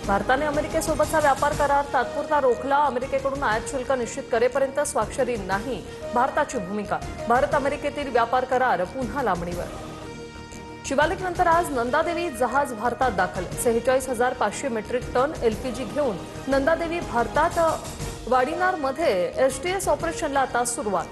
भारताने अमेरिकेसोबतचा व्यापार करार तात्पुरता रोखला. अमेरिकेकडून आयात शुल्क निश्चित करेपर्यंत स्वाक्षरी नाही, भारताची भूमिका. भारत अमेरिकेतील व्यापार करार पुन्हा लांबणीवर. शिवालिकनंतर आज नंदादेवी जहाज भारतात दाखल. 46,500 मेट्रिक टन एलपीजी घेऊन नंदादेवी भारतात वाडिनारमध्ये एसटीएस ऑपरेशनला आता सुरुवात.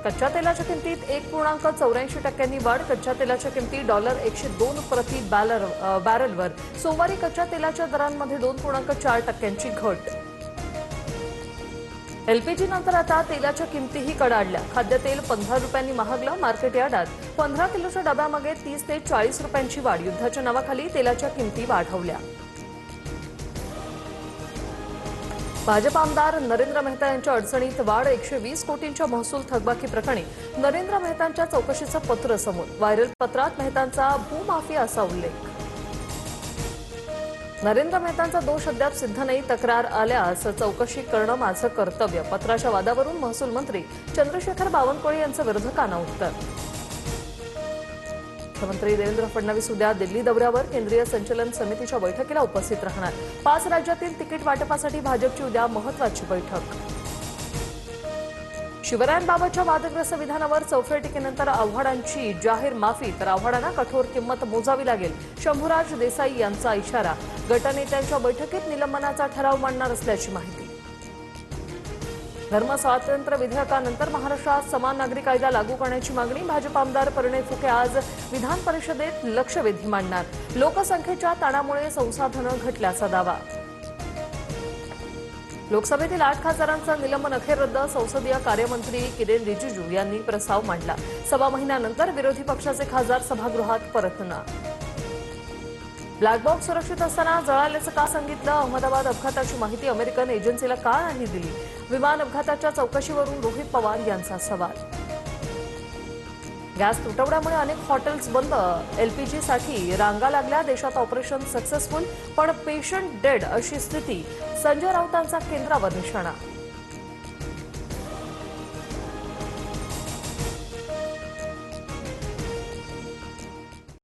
कच्च्या तेलाच्या किमतीत 1.84% वाढ. कच्च्या तेलाच्या किमती $102 प्रति बॅरलवर. सोमवारी कच्च्या तेलाच्या दरांमध्ये 2.4% घट. एलपीजी नंतर आता तेलाच्या किमतीही कडाडल्या. खाद्यतेल 15 रुपयांनी महागलं. मार्केट यार्डात 15 किलोच्या डब्यामागे 30 ते 40 रुपयांची वाढ. युद्धाच्या नावाखाली तेलाच्या किमती वाढवल्या. भाजप आमदार नरेंद्र मेहता यांच्या अडचणीत वाढ. 120 कोटींच्या महसूल थकबाकी प्रकरणी नरेंद्र मेहतांच्या चौकशीचं पत्र समोर. व्हायरल पत्रात मेहतांचा भूमाफिया असा उल्लेख. नरेंद्र मेहतांचा दोष अद्याप सिद्ध नाही. तक्रार आल्यास चौकशी करणं माझं कर्तव्य. पत्राच्या वादावरून महसूल मंत्री चंद्रशेखर बावनकुळे यांचं विरोधकांना उत्तर. मुख्यमंत्री देवेंद्र फडणवीस उद्या दिल्ली दौऱ्यावर. केंद्रीय संचलन समितीच्या बैठकीला उपस्थित राहणार. 5 राज्यातील तिकीट वाटपासाठी भाजपची उद्या महत्वाची बैठक. शिवरायांबाबतच्या वादग्रस्त विधानावर चौफेर टीकेनंतर आव्हाडांची जाहीर माफी. तर आव्हाडांना कठोर किंमत मोजावी लागेल. शंभूराज देसाई यांचा इशारा. गटनेत्यांच्या बैठकीत निलंबनाचा ठराव मांडणार असल्याची माहिती. धर्मस्वातंत्र्य विधेयकानंतर महाराष्ट्रात समान नागरी कायदा लागू करण्याची मागणी. भाजप आमदार परिणय फुके आज विधान परिषदेत लक्षवेधी मांडणार. लोकसंख्येच्या ताणामुळे संसाधनं घटल्याचा दावा. लोकसभेतील 8 खासदारांचं निलंबन अखेर रद्द. संसदीय कार्यमंत्री किरेन रिजिजू यांनी प्रस्ताव मांडला. 6 महिन्यानंतर विरोधी पक्षाचे खासदार सभागृहात परतणार. ब्लॅक बॉक्स सुरक्षित असताना जळाल्याचं का सांगितलं? अहमदाबाद अपघाताची माहिती अमेरिकन एजन्सीला का नाही दिली? विमान अपघाताच्या चौकशीवरून रोहित पवार यांचा सवाल. गॅस तुटवड्यामुळे अनेक हॉटेल्स बंद. एलपीजीसाठी रांगा लागल्या. देशात ऑपरेशन सक्सेसफुल पण पेशंट डेड अशी स्थिती. संजय राऊतांचा केंद्रावर निशाणा.